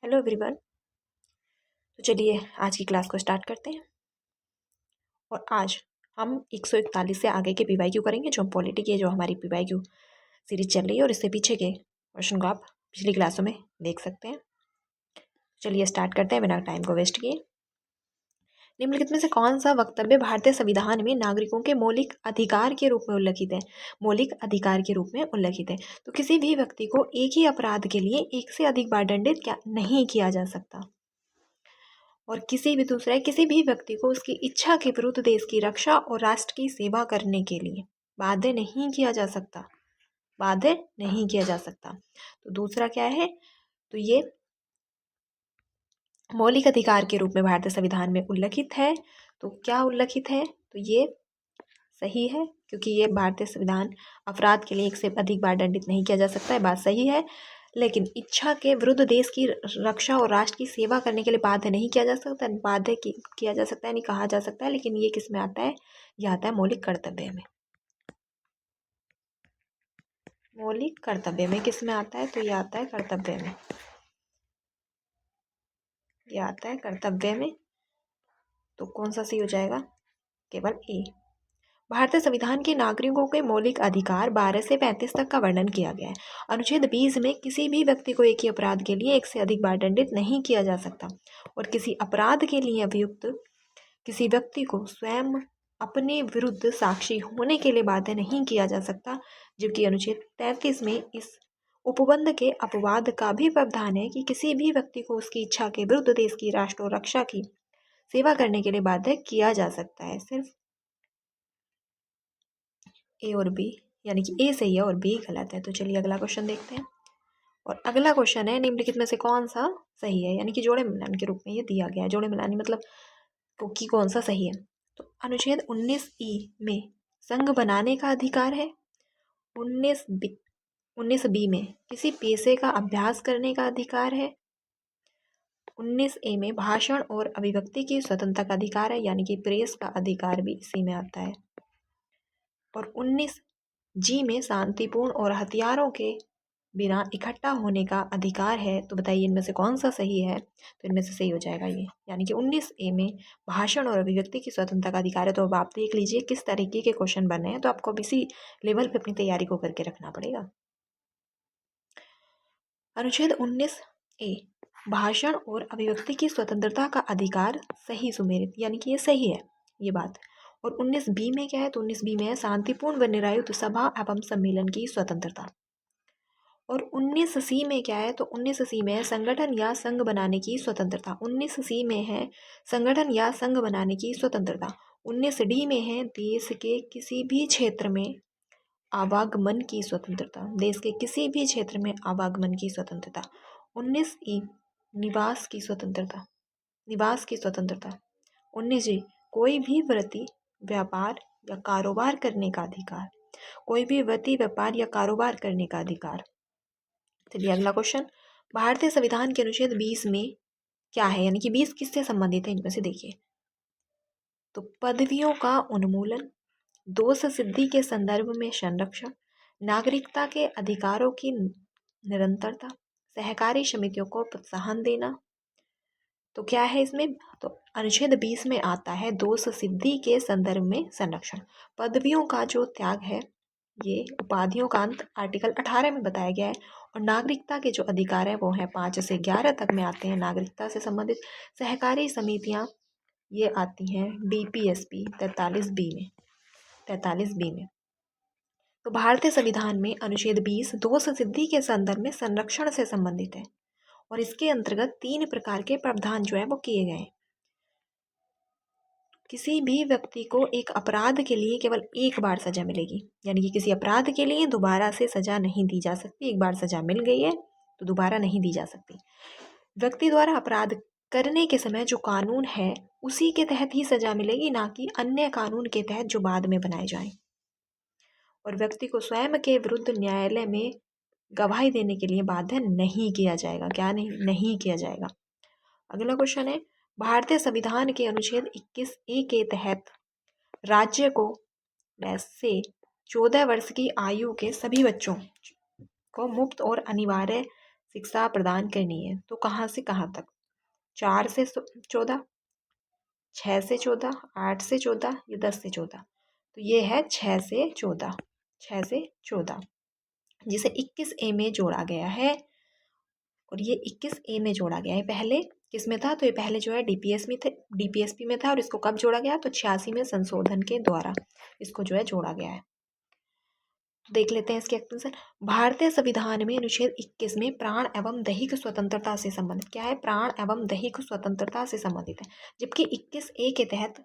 Hello everyone. तो चलिए आज की क्लास को स्टार्ट करते हैं। और आज हम 141 से आगे के पीवाईक्यू करेंगे, जो हम पॉलिटी के जो हमारी पीवाईक्यू सीरीज चल रही है, और इससे पीछे के क्वेश्चन को आप पिछली क्लासों में देख सकते हैं। चलिए स्टार्ट करते हैं बिना टाइम को वेस्ट किए। निम्नलिखित में से कौन सा वक्तव्य भारतीय संविधान में नागरिकों के मौलिक अधिकार के रूप में उल्लिखित है? मौलिक अधिकार के रूप में उल्लिखित है। तो किसी भी व्यक्ति को एक ही अपराध के लिए एक से अधिक बार दंडित नहीं किया जा सकता, और किसी भी व्यक्ति को उसकी इच्छा के विरुद्ध देश की रक्षा और राष्ट्र की सेवा करने के लिए बाध्य नहीं किया जा सकता। बाध्य नहीं किया जा सकता। तो दूसरा क्या है? तो ये मौलिक अधिकार के रूप में भारतीय संविधान में उल्लिखित है। तो क्या उल्लिखित है? तो ये सही है, क्योंकि ये भारतीय संविधान अपराध के लिए एक से अधिक बार दंडित नहीं किया जा सकता है, बात सही है। लेकिन इच्छा के विरुद्ध देश की रक्षा और राष्ट्र की सेवा करने के लिए बाध्य नहीं किया जा सकता, बाध्य किया जा सकता है, नहीं कहा जा सकता है। लेकिन ये किस में आता है? ये आता है मौलिक कर्तव्य में। मौलिक कर्तव्य में किस में आता है? तो ये आता है कर्तव्य में। ये आता है कर्तव्य में। तो कौन सा सही हो जाएगा? केवल ए। भारतीय संविधान के नागरिकों के मौलिक अधिकार 12 से 35 तक का वर्णन किया गया है। अनुच्छेद 20 में किसी भी व्यक्ति को एक ही अपराध के लिए एक से अधिक बार दंडित नहीं किया जा सकता, और किसी अपराध के लिए अभियुक्त किसी व्यक्ति को स्वयं अपने विरुद्ध साक्षी होने के लिए बाध्य नहीं किया जा सकता। जबकि अनुच्छेद 33 में इस उपबंध के अपवाद का भी प्रावधान है कि किसी भी व्यक्ति को उसकी इच्छा के विरुद्ध देश की राष्ट्र और रक्षा की सेवा करने के लिए बाध्य किया जा सकता है। सिर्फ ए और बी, यानी कि ए सही है और बी गलत है। तो चलिए अगला क्वेश्चन देखते हैं। और अगला क्वेश्चन है, निम्नलिखित में से कौन सा सही है? यानी कि जोड़े मिलान के रूप में ये दिया गया है। जोड़े मिलान मतलब कि कौन सा सही है? तो अनुच्छेद 19 में संघ बनाने का अधिकार है। 19 बी में किसी पेशे का अभ्यास करने का अधिकार है। 19 ए में भाषण और अभिव्यक्ति की स्वतंत्रता का अधिकार है, यानी कि प्रेस का अधिकार भी इसी में आता है। और 19 जी में शांतिपूर्ण और हथियारों के बिना इकट्ठा होने का अधिकार है। तो बताइए इनमें से कौन सा सही है? तो इनमें से सही हो जाएगा ये, यानी कि 19 ए में भाषण और अभिव्यक्ति की स्वतंत्रता का अधिकार है। तो अब आप देख लीजिए किस तरीके के क्वेश्चन बने हैं, तो आपको अब इसी लेवल पे अपनी तैयारी को करके रखना पड़ेगा। अनुच्छेद 19 ए भाषण और अभिव्यक्ति की स्वतंत्रता का अधिकार सही सुमेलित, यानी कि ये सही है ये बात। और 19 बी में क्या है? तो 19 बी में है शांतिपूर्ण व निरायुध सभा एवं सम्मेलन की स्वतंत्रता। और 19 सी में क्या है? तो 19 सी में है संगठन या संघ बनाने की स्वतंत्रता। 19 सी में है संगठन या संघ बनाने की स्वतंत्रता। 19 डी में है देश के किसी भी क्षेत्र में आवागमन की स्वतंत्रता। देश के किसी भी क्षेत्र में आवागमन की स्वतंत्रता। 19 ई निवास की स्वतंत्रता। निवास की स्वतंत्रता। 19 जी कोई भी वृत्ति व्यापार या कारोबार करने का अधिकार। कोई भी वृत्ति व्यापार या कारोबार करने का अधिकार। चलिए अगला क्वेश्चन, भारतीय संविधान के अनुच्छेद 20 में क्या है? यानी कि 20 किससे संबंधित है? इनमें से देखिए, तो पदवियों का उन्मूलन, दोष सिद्धि के संदर्भ में संरक्षण, नागरिकता के अधिकारों की निरंतरता, सहकारी समितियों को प्रोत्साहन देना। तो क्या है इसमें? तो अनुच्छेद 20 में आता है दोष सिद्धि के संदर्भ में संरक्षण। पदवियों का जो त्याग है, ये उपाधियों का अंत आर्टिकल 18 में बताया गया है। और नागरिकता के जो अधिकार है वो है 5 से 11 तक में आते हैं नागरिकता से संबंधित। सहकारी समितियां ये आती हैं DPSP 43 बी में। 43 बी में तो भारतीय संविधान में अनुच्छेद 20 दोष सिद्धि के संदर्भ में संरक्षण से संबंधित है, और इसके अंतर्गत 3 प्रकार के प्रावधान जो है वो किए गए हैं। किसी भी व्यक्ति को एक अपराध के लिए केवल एक बार सजा मिलेगी, यानी कि किसी अपराध के लिए दोबारा से सजा नहीं दी जा सकती। एक बार सजा मिल गई है तो दोबारा नहीं दी जा सकती। व्यक्ति द्वारा अपराध करने के समय जो कानून है उसी के तहत ही सजा मिलेगी, ना कि अन्य कानून के तहत जो बाद में बनाए जाएं। और व्यक्ति को स्वयं के विरुद्ध न्यायालय में गवाही देने के लिए बाध्य नहीं किया जाएगा। क्या नहीं किया जाएगा। अगला क्वेश्चन है, भारतीय संविधान के अनुच्छेद 21 ए के तहत राज्य को से 14 वर्ष की आयु के सभी बच्चों को मुफ्त और अनिवार्य शिक्षा प्रदान करनी है। तो कहाँ से कहाँ तक? 4 से 14, 6 से 14, 8 से 14 या 10 से 14? तो ये है 6 से 14, 6 से 14, जिसे 21A में जोड़ा गया है। और ये 21A में जोड़ा गया है। पहले किस में था? तो ये पहले जो है डीपीएसपी में था, और इसको कब जोड़ा गया? तो 86 में संशोधन के द्वारा इसको जो है जोड़ा गया है। तो देख लेते हैं इसके एक्सप्लेनेशन। भारतीय संविधान में अनुच्छेद 21 में प्राण एवं दैहिक स्वतंत्रता से संबंधित क्या है? प्राण एवं दैहिक स्वतंत्रता से संबंधित है। जबकि 21A के तहत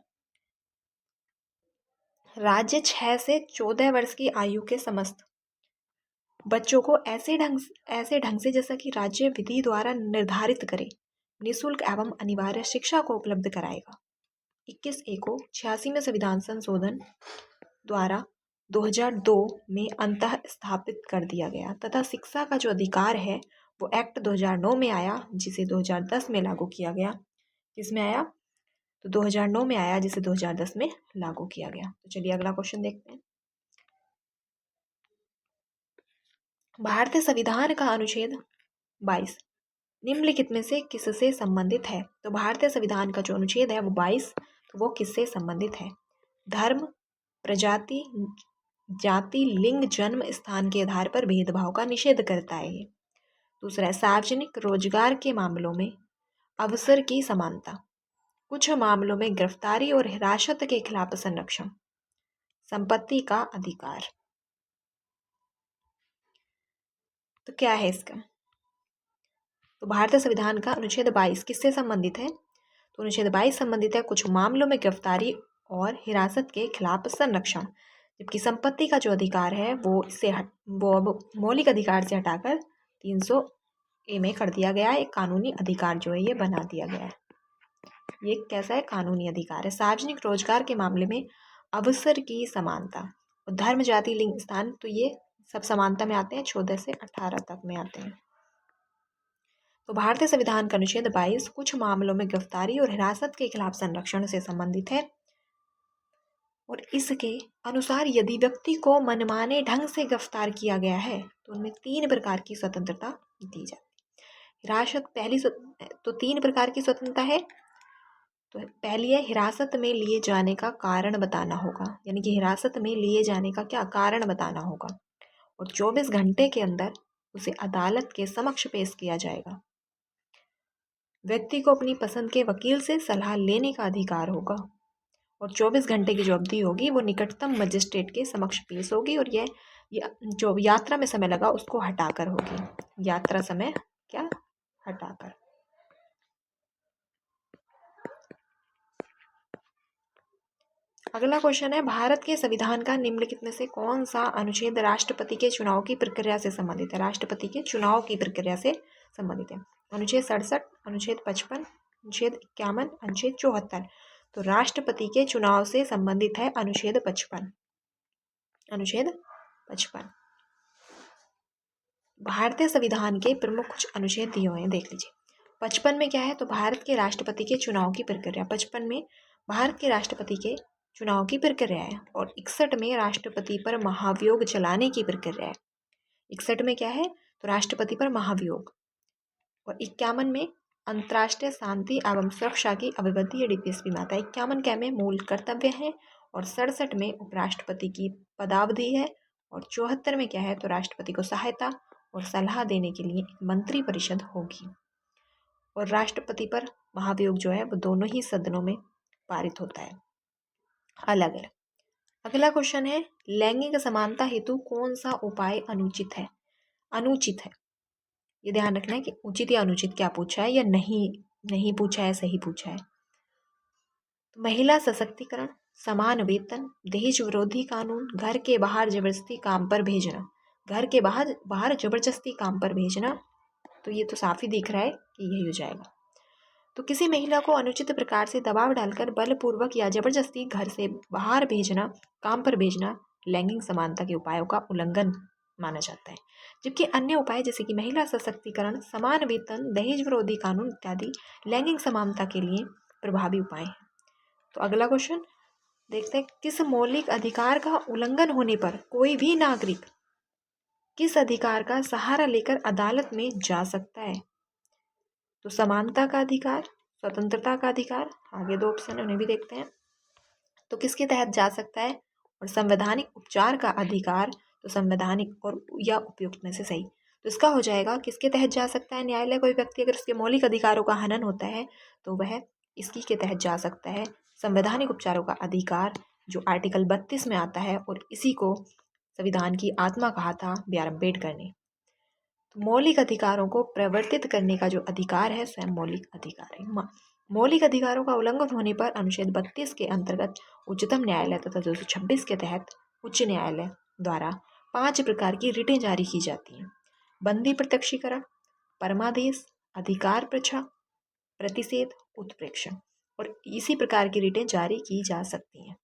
राज्य 6 से 14 वर्ष की आयु के समस्त बच्चों को ऐसे ढंग से जैसा कि राज्य विधि द्वारा निर्धारित करे निःशुल्क एवं अनिवार्य शिक्षा को उपलब्ध कराएगा। 21A को 86 में संविधान संशोधन द्वारा 2002 में अंतः स्थापित कर दिया गया तथा शिक्षा का जो अधिकार है वो एक्ट 2009 में आया, जिसे 2010 में लागू किया गया। किसमें आया? तो 2009 में आया, जिसे 2010 में लागू किया गया। तो चलिए अगला क्वेश्चन देखते हैं। भारतीय संविधान का अनुच्छेद 22 निम्नलिखित में से किससे संबंधित है? तो भारतीय संविधान का जो अनुच्छेद है वो 22, तो वो किससे संबंधित है? धर्म, प्रजाति, जाति, लिंग, जन्म स्थान के आधार पर भेदभाव का निषेध करता है ये। दूसरा है सार्वजनिक रोजगार के मामलों में अवसर की समानता, कुछ मामलों में गिरफ्तारी और हिरासत के खिलाफ संरक्षण, संपत्ति का अधिकार। तो क्या है इसका? तो भारतीय संविधान का अनुच्छेद 22 किससे संबंधित है? तो अनुच्छेद 22 संबंधित है कुछ मामलों में गिरफ्तारी और हिरासत के खिलाफ संरक्षण। जबकि संपत्ति का जो अधिकार है वो अब मौलिक अधिकार से हटाकर 300A में कर दिया गया है। एक कानूनी अधिकार जो है ये बना दिया गया है। ये कैसा है? कानूनी अधिकार है। सार्वजनिक रोजगार के मामले में अवसर की समानता और धर्म, जाति, लिंग, स्थान, तो ये सब समानता में आते हैं, 14 से 18 तक में आते हैं। तो भारतीय संविधान का अनुच्छेद 22 कुछ मामलों में गिरफ्तारी और हिरासत के खिलाफ संरक्षण से संबंधित है। और इसके अनुसार यदि व्यक्ति को मनमाने ढंग से गिरफ्तार किया गया है तो उनमें 3 प्रकार की स्वतंत्रता दी जाती है। हिरासत तो 3 प्रकार की स्वतंत्रता है। तो पहली है हिरासत में लिए जाने का कारण बताना होगा, यानी कि हिरासत में लिए जाने का क्या कारण बताना होगा, और 24 घंटे के अंदर उसे अदालत के समक्ष पेश किया जाएगा। व्यक्ति को अपनी पसंद के वकील से सलाह लेने का अधिकार होगा, और 24 घंटे की जो अवधि होगी वो निकटतम मजिस्ट्रेट के समक्ष पेश होगी, और यह जो यात्रा में समय लगा उसको हटाकर होगी। यात्रा समय क्या? हटाकर। अगला क्वेश्चन है भारत के संविधान का निम्नलिखित में से कौन सा अनुच्छेद राष्ट्रपति के चुनाव की प्रक्रिया से संबंधित है? राष्ट्रपति के चुनाव की प्रक्रिया से संबंधित है। अनुच्छेद 67, अनुच्छेद 55, अनुच्छेद 51, अनुच्छेद 74। तो राष्ट्रपति के चुनाव से संबंधित है अनुच्छेद 55। अनुच्छेद 55। भारतीय संविधान के प्रमुख कुछ अनुच्छेद दिए हुए हैं, देख लीजिए। 55 में क्या है? तो भारत के राष्ट्रपति के चुनाव की प्रक्रिया। 55 में भारत के राष्ट्रपति के चुनाव की प्रक्रिया है। और 61 में राष्ट्रपति पर महाभियोग चलाने की प्रक्रिया है। 61 में क्या है? तो राष्ट्रपति पर महाभियोग। और 51 में अंतर्राष्ट्रीय शांति एवं सुरक्षा की अभिवृद्धि डीपीएसपी में आता है। 51 क्या में मूल कर्तव्य है, और 67 में उपराष्ट्रपति की पदावधि है, और 74 में क्या है? तो राष्ट्रपति को सहायता और सलाह देने के लिए मंत्री परिषद होगी। और राष्ट्रपति पर महाभियोग जो है वो दोनों ही सदनों में पारित होता है, अलग अलग। अगला क्वेश्चन है लैंगिक समानता हेतु कौन सा उपाय अनुचित है? अनुचित है, ये ध्यान रखना है कि उचित या अनुचित क्या पूछा है या नहीं पूछा है, सही पूछा है। तो महिला सशक्तिकरण, समान वेतन, दहेज विरोधी कानून, घर के बाहर जबरदस्ती काम पर भेजना। घर के बाहर जबरदस्ती काम पर भेजना, तो ये तो साफ ही दिख रहा है कि यही हो जाएगा। तो किसी महिला को अनुचित प्रकार से दबाव डालकर बलपूर्वक या जबरदस्ती घर से बाहर भेजना, काम पर भेजना लैंगिक समानता के उपायों का उल्लंघन माना जाता है। जबकि अन्य उपाय जैसे कि महिला सशक्तिकरण, समान वेतन, दहेज विरोधी कानून इत्यादि लैंगिक समानता के लिए प्रभावी उपाय हैं। तो अगला क्वेश्चन देखते हैं, किस मौलिक अधिकार का उल्लंघन होने पर कोई भी नागरिक किस अधिकार का सहारा लेकर अदालत में जा सकता है? तो समानता का अधिकार, स्वतंत्रता का अधिकार, आगे दो ऑप्शन है उन्हें भी देखते हैं। तो किसके तहत जा सकता है? और संवैधानिक उपचार का अधिकार, तो संवैधानिक और या उपयुक्त में से सही। तो इसका हो जाएगा किसके तहत जा सकता है न्यायालय? कोई व्यक्ति अगर उसके मौलिक अधिकारों का हनन होता है तो वह इसकी के तहत जा सकता है, संवैधानिक उपचारों का अधिकार, जो आर्टिकल 32 में आता है और इसी को संविधान की आत्मा कहा था बी आर अम्बेडकर ने। तो मौलिक अधिकारों को प्रवर्तित करने का जो अधिकार है स्वयं मौलिक अधिकार है। मौलिक अधिकारों का उल्लंघन होने पर अनुच्छेद 32 के अंतर्गत उच्चतम न्यायालय तथा 226 के तहत उच्च न्यायालय द्वारा 5 प्रकार की रिटें जारी की जाती हैं। बंदी प्रत्यक्षीकरण, परमादेश, अधिकार परीक्षा, प्रतिषेध, उत्प्रेक्षण, और इसी प्रकार की रिटें जारी की जा सकती हैं।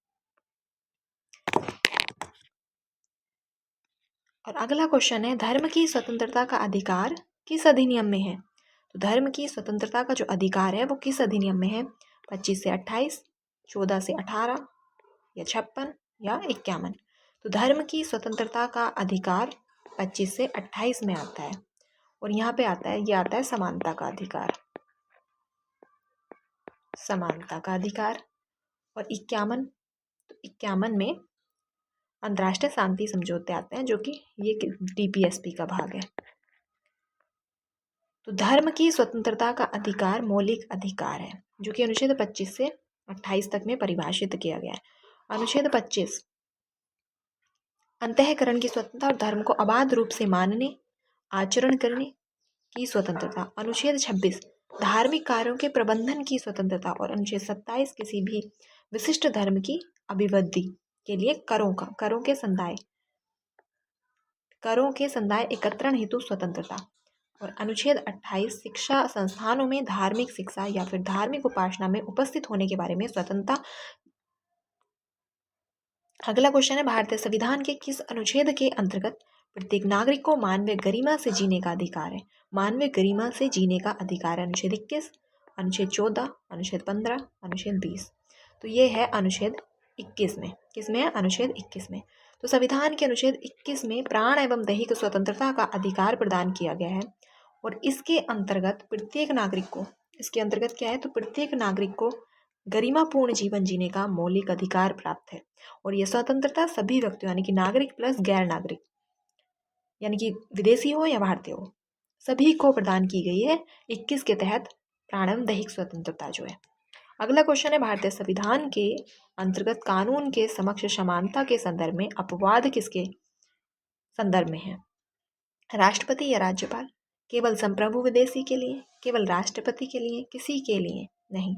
और अगला क्वेश्चन है, धर्म की स्वतंत्रता का अधिकार किस अधिनियम में है? तो धर्म की स्वतंत्रता का जो अधिकार है वो किस अधिनियम में है? 25 से 28, 14 से 18 या 56 या 51। तो धर्म की स्वतंत्रता का अधिकार 25 से 28 में आता है और यहाँ पे आता है, ये आता है समानता का अधिकार, समानता का अधिकार। और 51, तो 51 में अंतर्राष्ट्रीय शांति समझौते आते हैं जो कि ये DPSP का भाग है। तो धर्म की स्वतंत्रता का अधिकार मौलिक अधिकार है जो कि अनुच्छेद 25 से 28 तक में परिभाषित किया गया है। अनुच्छेद 25 अंतःकरण की स्वतंत्रता और धर्म को अबाध रूप से मानने, आचरण करने की स्वतंत्रता। अनुच्छेद 26 धार्मिक कार्यों के प्रबंधन की स्वतंत्रता। और अनुच्छेद 27 किसी भी विशिष्ट धर्म की अभिवृद्धि के लिए करों के संदाय एकत्रण हेतु स्वतंत्रता। और अनुच्छेद 28 शिक्षा संस्थानों में धार्मिक शिक्षा या फिर धार्मिक उपासना में उपस्थित होने के बारे में स्वतंत्रता। अगला क्वेश्चन है, भारतीय संविधान के किस अनुच्छेद के अंतर्गत प्रत्येक नागरिक को मानवीय गरिमा से जीने का अधिकार है? मानवीय गरिमा से जीने का अधिकार है अनुच्छेद 21, अनुच्छेद 14, अनुच्छेद 15, अनुच्छेद 20। तो ये है अनुच्छेद 21 में। किसमें है? अनुच्छेद 21 में। तो संविधान के अनुच्छेद 21 में प्राण एवं दैहिक स्वतंत्रता का अधिकार प्रदान किया गया है और इसके अंतर्गत प्रत्येक नागरिक को, इसके अंतर्गत क्या है? तो प्रत्येक नागरिक को गरिमापूर्ण जीवन जीने का मौलिक अधिकार प्राप्त है। और यह स्वतंत्रता सभी व्यक्तियों यानी कि नागरिक प्लस गैर नागरिक यानी कि विदेशी हो या भारतीय हो, सभी को प्रदान की गई है 21 के तहत प्राण एवं दैहिक स्वतंत्रता जो है। अगला क्वेश्चन है, भारतीय संविधान के अंतर्गत कानून के समक्ष समानता के संदर्भ में अपवाद किसके संदर्भ में है? राष्ट्रपति या राज्यपाल? केवल संप्रभु विदेशी के लिए? केवल राष्ट्रपति के लिए? किसी के लिए नहीं?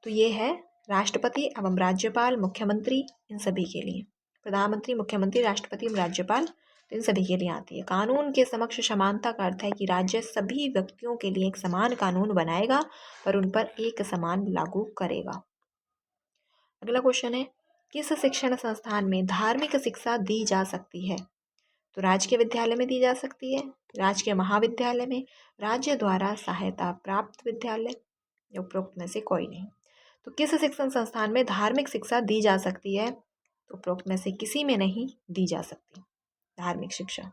तो ये है राष्ट्रपति एवं राज्यपाल, मुख्यमंत्री, इन सभी के लिए। प्रधानमंत्री, मुख्यमंत्री, राष्ट्रपति एवं राज्यपाल, तो इन सभी के लिए आती है। कानून के समक्ष समानता का अर्थ है कि राज्य सभी व्यक्तियों के लिए एक समान कानून बनाएगा पर उन पर एक समान लागू करेगा। अगला क्वेश्चन है, किस शिक्षण संस्थान में धार्मिक शिक्षा दी जा सकती है? तो राजकीय विद्यालय में दी जा सकती है, राजकीय महाविद्यालय में, राज्य द्वारा सहायता प्राप्त विद्यालय, या उपरोक्त में से कोई नहीं। तो किस शिक्षण संस्थान में धार्मिक शिक्षा दी जा सकती है? तो उपरोक्त में से किसी में नहीं दी जा सकती धार्मिक शिक्षा।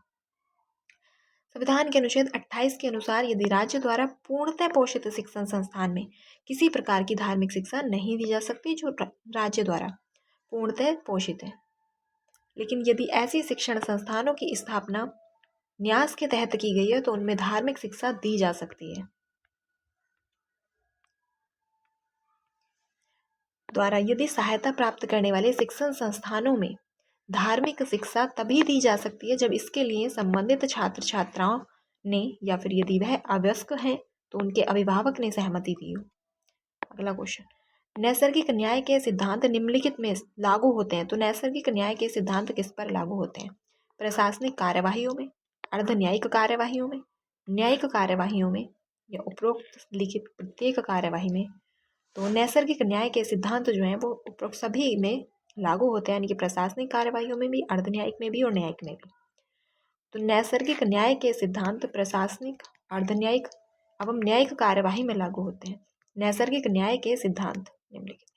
संविधान के अनुच्छेद 28 के अनुसार यदि राज्य द्वारा पूर्णतः पोषित शिक्षण संस्थान में किसी प्रकार की धार्मिक शिक्षा नहीं दी जा सकती जो राज्य द्वारा पूर्णतः पोषित है, लेकिन यदि ऐसी शिक्षण संस्थानों की स्थापना न्यास के तहत की गई है तो उनमें धार्मिक शिक्षा दी जा सकती है। द्वारा यदि सहायता प्राप्त करने वाले शिक्षण संस्थानों में धार्मिक शिक्षा तभी दी जा सकती है जब इसके लिए संबंधित छात्र छात्राओं ने या फिर यदि वह अवयस्क हैं तो उनके अभिभावक ने सहमति दी हो। अगला क्वेश्चन, नैसर्गिक न्याय के सिद्धांत निम्नलिखित में लागू होते हैं। तो नैसर्गिक न्याय के सिद्धांत किस पर लागू होते हैं? प्रशासनिक कार्यवाहियों में, अर्ध न्यायिक कार्यवाहियों में, न्यायिक कार्यवाहियों में, या उपरोक्त लिखित प्रत्येक कार्यवाही में। तो नैसर्गिक न्याय के सिद्धांत जो हैं वो उपरोक्त सभी में लागू होते हैं, यानी कि प्रशासनिक कार्यवाहियों में भी, अर्ध न्यायिक में भी और न्यायिक में भी। तो नैसर्गिक न्याय के सिद्धांत प्रशासनिक, अर्ध न्यायिक एवं न्यायिक कार्यवाही में लागू होते हैं। नैसर्गिक न्याय के सिद्धांत निम्नलिखित: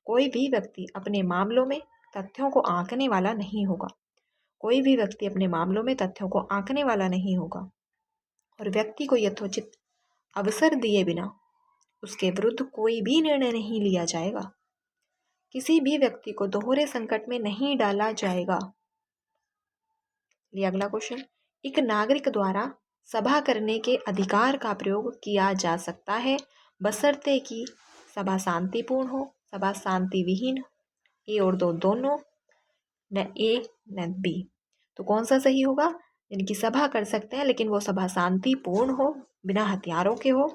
कोई भी व्यक्ति अपने मामलों में तथ्यों को आंकने वाला नहीं होगा, कोई भी व्यक्ति अपने मामलों में तथ्यों को आंकने वाला नहीं होगा और व्यक्ति को यथोचित अवसर दिए बिना उसके विरुद्ध कोई भी निर्णय नहीं लिया जाएगा। किसी भी व्यक्ति को दोहरे संकट में नहीं डाला जाएगा। अगला क्वेश्चन, एक नागरिक द्वारा सभा करने के अधिकार का प्रयोग किया जा सकता है बशर्ते कि सभा शांतिपूर्ण हो, सभा शांति विहीन, ए और दो दोनों, न ए न बी। तो कौन सा सही होगा? यानी कि सभा कर सकते हैं लेकिन वो सभा शांतिपूर्ण हो, बिना हथियारों के हो,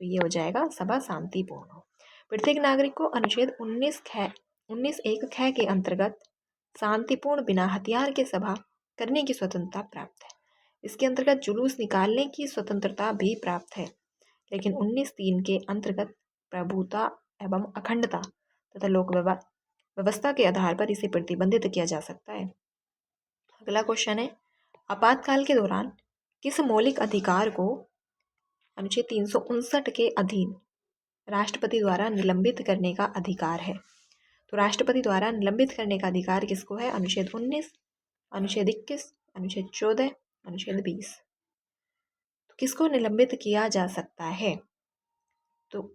तो ये हो जाएगा सभा शांतिपूर्ण हो। प्रत्येक नागरिक को अनुच्छेद 19(1) ख के अंतर्गत शांतिपूर्ण बिना हथियार के सभा करने की स्वतंत्रता प्राप्त है। इसके अंतर्गत जुलूस निकालने की स्वतंत्रता भी प्राप्त है, लेकिन 19(3) के अंतर्गत प्रभुता एवं अखंडता तथा लोक व्यवस्था के आधार पर इसे प्रतिबंधित किया जा सकता है। अगला क्वेश्चन है, आपातकाल के दौरान किस मौलिक अधिकार को अनुच्छेद 359 के अधीन राष्ट्रपति द्वारा निलंबित करने का अधिकार है? तो राष्ट्रपति द्वारा निलंबित करने का अधिकार किसको है? अनुच्छेद 19, अनुच्छेद 21, अनुच्छेद 14, अनुच्छेद 20। तो किसको निलंबित किया जा सकता है? तो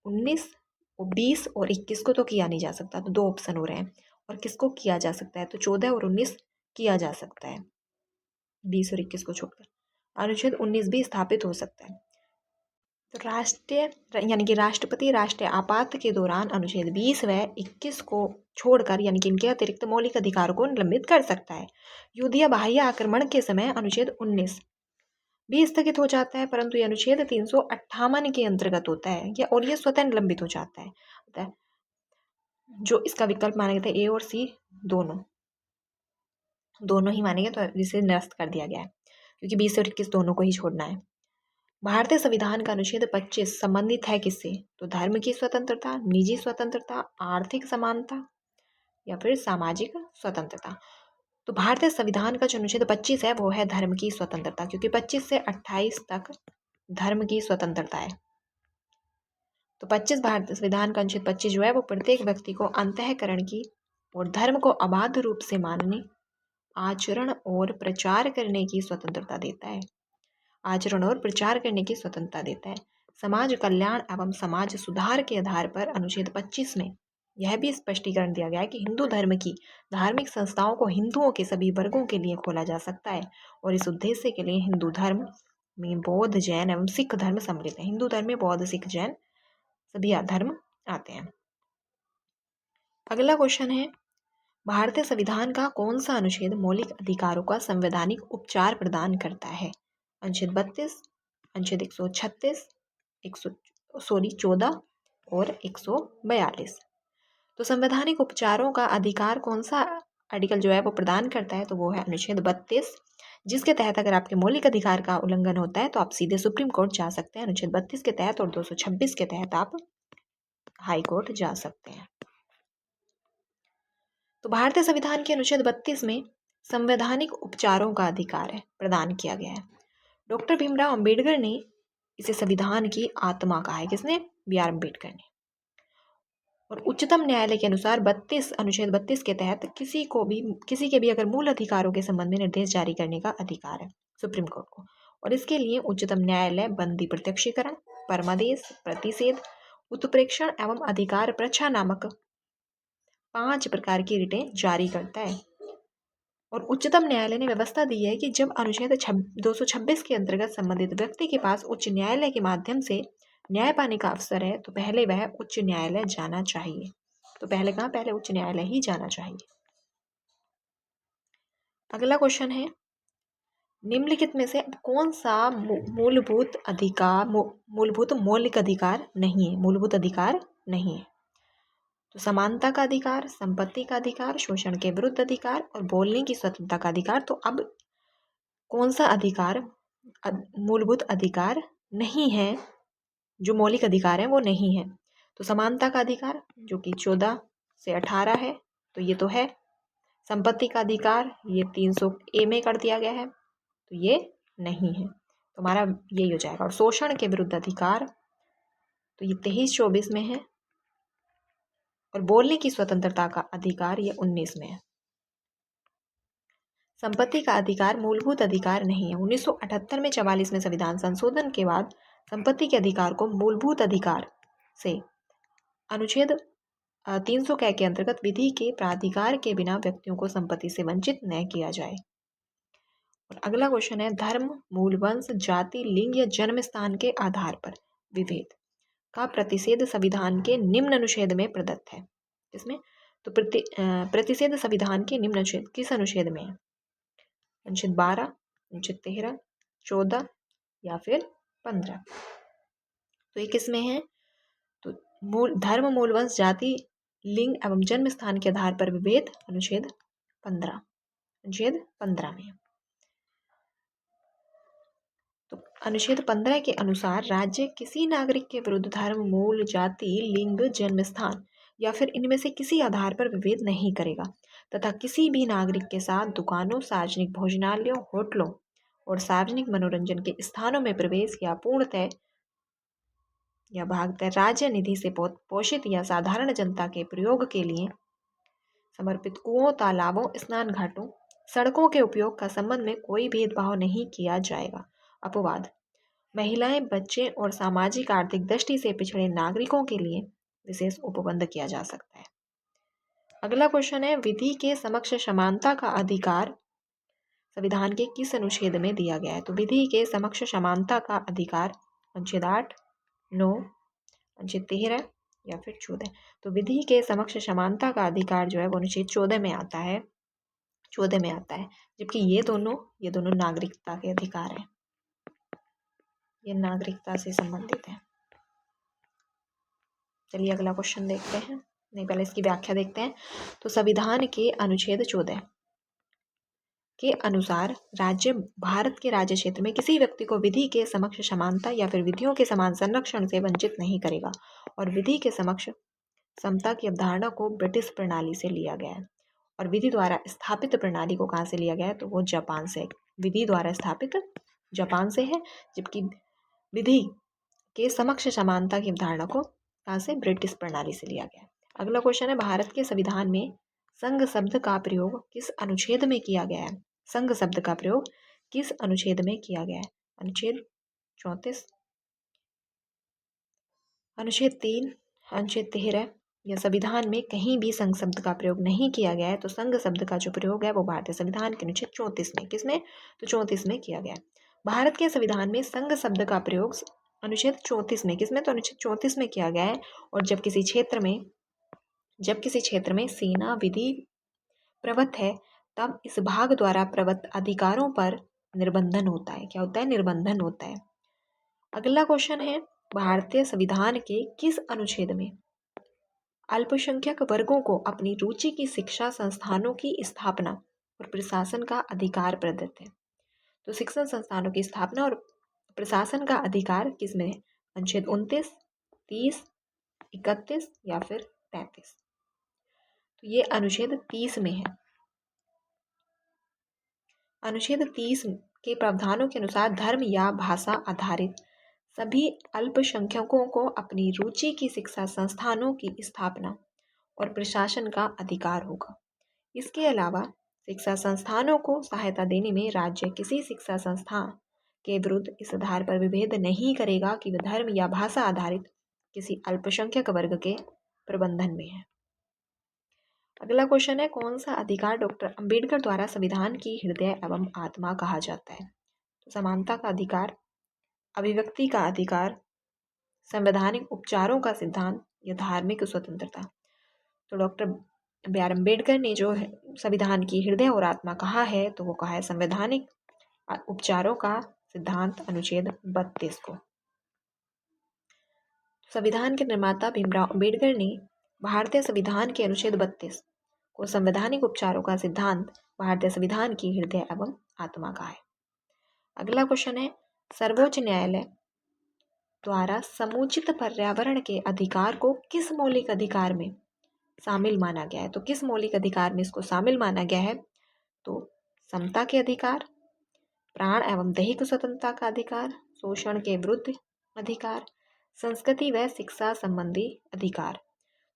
19, 20 और 21 को तो किया नहीं जा सकता, तो 2 ऑप्शन हो रहे हैं। और किसको किया जा सकता है? तो 14 और 19 किया जा सकता है, 20 और 21 को छोड़कर। अनुच्छेद 19 भी स्थापित हो सकता है। तो यानी कि राष्ट्रपति राष्ट्रीय आपात के दौरान अनुच्छेद 20 व 21 को छोड़कर यानी कि इनके अतिरिक्त मौलिक अधिकारों को निलंबित कर सकता है। युद्ध या बाह्य आक्रमण के समय अनुच्छेद 19 भी स्थगित हो जाता है, परंतु यह अनुच्छेद 358 के अंतर्गत होता है और ये स्वतः निलंबित हो जाता है। जो इसका विकल्प माने गए थे ए और सी दोनों ही माने गए, तो इसे निरस्त कर दिया गया है क्योंकि 20 और 21 दोनों को ही छोड़ना है। भारतीय संविधान का अनुच्छेद 25 संबंधित है किससे? तो धर्म की स्वतंत्रता, निजी स्वतंत्रता, आर्थिक समानता या फिर सामाजिक स्वतंत्रता। तो भारतीय संविधान का जो अनुच्छेद 25 है वो है धर्म की स्वतंत्रता, क्योंकि 25 से 28 तक धर्म की स्वतंत्रता है। तो 25 भारतीय संविधान का अनुच्छेद 25 जो है वो प्रत्येक व्यक्ति को अंतःकरण की और धर्म को अबाध रूप से मानने, आचरण और प्रचार करने की स्वतंत्रता देता है। आचरण और प्रचार करने की स्वतंत्रता देता है। समाज कल्याण एवं समाज सुधार के आधार पर अनुच्छेद 25 में यह भी स्पष्टीकरण दिया गया है कि हिंदू धर्म की धार्मिक संस्थाओं को हिंदुओं के सभी वर्गों के लिए खोला जा सकता है और इस उद्देश्य के लिए हिंदू धर्म में बौद्ध, जैन एवं सिख धर्म सम्मिलित है। हिंदू धर्म में बौद्ध, सिख, जैन सभी धर्म आते हैं। अगला क्वेश्चन है, भारतीय संविधान का कौन सा अनुच्छेद मौलिक अधिकारों का संवैधानिक उपचार प्रदान करता है? अनुच्छेद 32, अनुच्छेद 136, 14 और 142। तो संवैधानिक उपचारों का अधिकार कौन सा आर्टिकल जो है वो प्रदान करता है? तो वो है अनुच्छेद 32, जिसके तहत अगर आपके मौलिक अधिकार का उल्लंघन होता है तो आप सीधे सुप्रीम कोर्ट जा सकते हैं अनुच्छेद 32 के तहत, और 226 के तहत आप हाई कोर्ट जा सकते हैं। तो भारतीय संविधान के अनुच्छेद 32 में संवैधानिक उपचारों का अधिकार है प्रदान किया गया है। डॉक्टर भीमराव अंबेडकर ने इसे संविधान की आत्मा कहा है। किसने? बी.आर. अम्बेडकर ने। और उच्चतम न्यायालय के अनुसार अनुच्छेद 32 के तहत किसी के भी अगर मूल अधिकारों के संबंध में निर्देश जारी करने का अधिकार है सुप्रीम कोर्ट को, और इसके लिए उच्चतम न्यायालय बंदी प्रत्यक्षीकरण, परमादेश, प्रतिषेध, उत्प्रेक्षण एवं अधिकार प्रच्छा नामक 5 प्रकार की रिटें जारी करता है। और उच्चतम न्यायालय ने व्यवस्था दी है कि जब अनुच्छेद 226 के अंतर्गत संबंधित व्यक्ति के पास उच्च न्यायालय के माध्यम से न्याय पाने का अवसर है तो पहले वह उच्च न्यायालय जाना चाहिए। तो पहले कहाँ? पहले उच्च न्यायालय ही जाना चाहिए। अगला क्वेश्चन है, निम्नलिखित में से कौन सा मूलभूत मौलिक अधिकार नहीं है? मूलभूत अधिकार नहीं है। तो समानता का अधिकार, संपत्ति का अधिकार, शोषण के विरुद्ध अधिकार और बोलने की स्वतंत्रता का अधिकार। तो अब कौन सा अधिकार मूलभूत अधिकार नहीं है? जो मौलिक अधिकार है वो नहीं है। तो समानता का अधिकार जो कि 14 से 18 है, तो ये तो है। संपत्ति का अधिकार ये 300A में कर दिया गया है, तो ये नहीं है, तो हमारा यही हो जाएगा। और शोषण के विरुद्ध अधिकार तो ये 23-24 में है, और बोलने की स्वतंत्रता का अधिकार ये 19 में है। संपत्ति का अधिकार मूलभूत अधिकार नहीं है। 1978 में 44वें संविधान संशोधन के बाद संपत्ति के अधिकार को मूलभूत अधिकार से अनुच्छेद 300 के अंतर्गत विधि के प्राधिकार के बिना व्यक्तियों को संपत्ति से वंचित न किया जाए। और अगला क्वेश्चन है, धर्म, मूल वंश, जाति, लिंग या जन्म स्थान के आधार पर विभेद का प्रतिषेध संविधान के निम्न अनुच्छेद में प्रदत्त है। इसमें तो प्रतिषेध संविधान के निम्न अनुच्छेद किस अनुच्छेद में है? अनुच्छेद 12, अनुच्छेद 13, 14 या फिर 15। तो ये किस में है? तो धर्म, मूल वंश, जाति, लिंग एवं जन्म स्थान के आधार पर विभेद अनुच्छेद 15, अनुच्छेद 15 में। तो अनुच्छेद 15 के अनुसार राज्य किसी नागरिक के विरुद्ध धर्म, मूल, जाति, लिंग, जन्म स्थान या फिर इनमें से किसी आधार पर विभेद नहीं करेगा तथा किसी भी नागरिक के साथ दुकानों, सार्वजनिक भोजनालयों, होटलों और सार्वजनिक मनोरंजन के स्थानों में प्रवेश या पूर्णतः या भागतः राज्य निधि से पोषित या साधारण जनता के प्रयोग के लिए समर्पित कुओं, तालाबों, स्नान घाटों, सड़कों के उपयोग का संबंध में कोई भेदभाव नहीं किया जाएगा। अपवाद, महिलाएं, बच्चे और सामाजिक आर्थिक दृष्टि से पिछड़े नागरिकों के लिए विशेष उपबंध किया जा सकता है। अगला क्वेश्चन है, विधि के समक्ष समानता का अधिकार संविधान के किस अनुच्छेद में दिया गया है? तो विधि के समक्ष समानता का अधिकार अनुच्छेद 8, 9, अनुच्छेद 13 या फिर 14। तो विधि के समक्ष समानता का अधिकार जो है वो अनुच्छेद 14 में आता है, 14 में आता है। जबकि ये दोनों नागरिकता के अधिकार हैं, ये नागरिकता से संबंधित है। चलिए अगला क्वेश्चन देखते हैं, नहीं पहले इसकी व्याख्या देखते हैं। तो संविधान के अनुच्छेद 14 के अनुसार राज्य भारत के राज्य क्षेत्र में किसी व्यक्ति को विधि के समक्ष समानता या फिर विधियों के समान संरक्षण से वंचित नहीं करेगा। और विधि के समक्ष समता की अवधारणा को ब्रिटिश प्रणाली से लिया गया है। और विधि द्वारा स्थापित प्रणाली को कहाँ से लिया गया है? तो वो जापान से। विधि द्वारा स्थापित जापान से है, जबकि विधि के समक्ष समानता की अवधारणा को कहाँ से? ब्रिटिश प्रणाली से लिया गया है। अगला क्वेश्चन है, भारत के संविधान में संघ शब्द का प्रयोग किस अनुच्छेद में किया गया है? संघ शब्द का प्रयोग किस अनुच्छेद में किया गया है? अनुच्छेद 34, अनुच्छेद 3, अनुच्छेद 13 या संविधान में कहीं भी संघ शब्द का प्रयोग नहीं किया गया है। तो संघ शब्द का जो प्रयोग है वो भारतीय संविधान के अनुच्छेद 34 में, किसमें? तो 34 में किया गया है। भारत के संविधान में संघ शब्द का प्रयोग अनुच्छेद 34 में, किसमें? तो अनुच्छेद 34 में किया गया है। और जब किसी क्षेत्र में सेना विधि प्रवत है तब इस भाग द्वारा प्रवत अधिकारों पर निर्बंधन होता है। क्या होता है? निर्बंधन होता है। अगला क्वेश्चन है, भारतीय संविधान के किस अनुच्छेद में अल्पसंख्यक वर्गों को अपनी रुचि की शिक्षा संस्थानों की स्थापना और प्रशासन का अधिकार प्रदत्त है? तो शिक्षण संस्थानों की स्थापना और प्रशासन का अधिकार किसमें है? अनुच्छेद 29, 30, 31 या फिर 33। तो ये अनुच्छेद 30 में है। अनुच्छेद 30 के प्रावधानों के अनुसार धर्म या भाषा आधारित सभी अल्पसंख्यकों को अपनी रुचि की शिक्षा संस्थानों की स्थापना और प्रशासन का अधिकार होगा। इसके अलावा शिक्षा संस्थानों को सहायता देने में राज्य किसी शिक्षा संस्थान के विरुद्ध इस आधार पर विभेद नहीं करेगा कि वह धर्म या भाषा आधारित किसी अल्पसंख्यक वर्ग के प्रबंधन में है। अगला क्वेश्चन है, कौन सा अधिकार डॉक्टर अंबेडकर द्वारा संविधान की हृदय एवं आत्मा कहा जाता है? तो समानता का अधिकार, अभिव्यक्ति का अधिकार, संवैधानिक उपचारों का सिद्धांत या धार्मिक स्वतंत्रता। तो डॉक्टर बी आर अम्बेडकर ने जो है संविधान की हृदय और आत्मा कहा है, तो वो कहा है संवैधानिक उपचारों का सिद्धांत, अनुच्छेद 32 को। संविधान के निर्माता भीमराव अम्बेडकर ने भारतीय संविधान के अनुच्छेद 32 को संवैधानिक उपचारों का सिद्धांत, भारतीय संविधान की हृदय एवं आत्मा कहा है। अगला क्वेश्चन है, सर्वोच्च न्यायालय द्वारा समुचित पर्यावरण के अधिकार को किस मौलिक अधिकार में शामिल माना गया है? तो किस मौलिक अधिकार में इसको शामिल माना गया है? तो समता के अधिकार, प्राण एवं दैहिक स्वतंत्रता का अधिकार, शोषण के विरुद्ध अधिकार, संस्कृति व शिक्षा संबंधी अधिकार।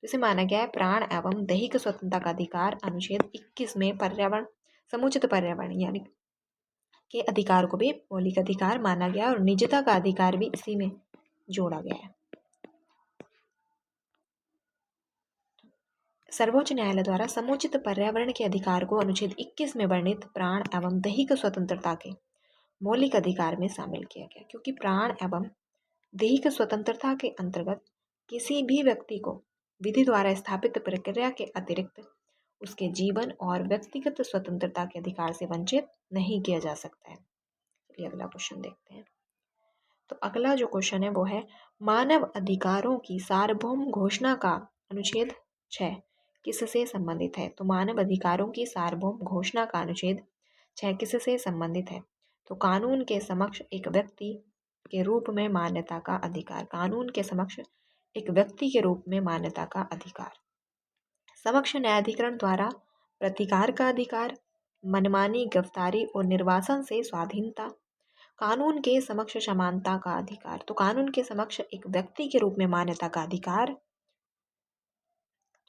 इसे माना गया है प्राण एवं दैहिक स्वतंत्रता का अधिकार अनुच्छेद 21 में पर्यावरण समुचित पर्यावरण यानी के अधिकार को भी मौलिक अधिकार माना गया और निजता का अधिकार भी इसी में जोड़ा गया है। सर्वोच्च न्यायालय द्वारा समुचित पर्यावरण के अधिकार को अनुच्छेद 21 में वर्णित प्राण एवं दैहिक स्वतंत्रता के मौलिक अधिकार में शामिल किया गया, क्योंकि प्राण एवं दैहिक स्वतंत्रता के अंतर्गत किसी भी व्यक्ति को विधि द्वारा स्थापित प्रक्रिया के अतिरिक्त उसके जीवन और व्यक्तिगत स्वतंत्रता के अधिकार से वंचित नहीं किया जा सकता है। चलिए अगला क्वेश्चन देखते हैं। तो अगला जो क्वेश्चन है वो है मानव अधिकारों की सार्वभौम घोषणा का अनुच्छेद 6 किससे संबंधित है? तो मानव अधिकारों की सार्वभौम घोषणा का अनुच्छेद 6 किससे संबंधित है? तो कानून के समक्ष एक व्यक्ति के रूप में मान्यता का अधिकार, कानून के समक्ष एक व्यक्ति के रूप में मान्यता का अधिकार, समक्ष न्यायाधिकरण द्वारा प्रतिकार का अधिकार, मनमानी गिरफ्तारी और निर्वासन से स्वाधीनता, कानून के समक्ष समानता का अधिकार। तो कानून के समक्ष एक व्यक्ति के रूप में मान्यता का अधिकार,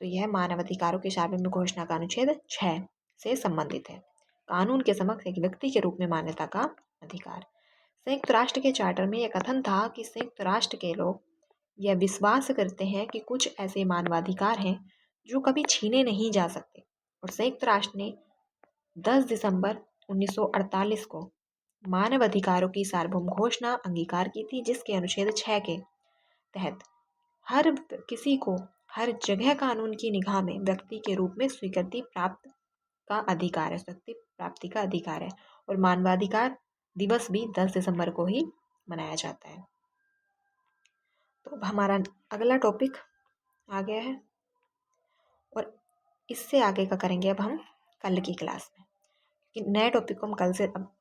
तो यह मानव अधिकारों की सार्वभौम घोषणा का अनुच्छेद 6 से संबंधित है। कानून के समक्ष एक व्यक्ति के रूप में मान्यता का अधिकार। संयुक्त राष्ट्र के चार्टर में यह कथन था कि संयुक्त राष्ट्र के लोग यह विश्वास करते हैं कि कुछ ऐसे मानवाधिकार हैं जो कभी छीने नहीं जा सकते, और संयुक्त राष्ट्र ने 10 दिसंबर 1948 को मानव अधिकारों की सार्वभौम घोषणा अंगीकार की थी, जिसके अनुच्छेद 6 के तहत हर किसी को हर जगह कानून की निगाह में व्यक्ति के रूप में स्वीकृति प्राप्त का अधिकार है, स्वीकृति प्राप्ति का अधिकार है। और मानवाधिकार दिवस भी 10 दिसंबर को ही मनाया जाता है। तो अब हमारा अगला टॉपिक आ गया है और इससे आगे का करेंगे अब हम कल की क्लास में, कि नए टॉपिक को हम कल से अब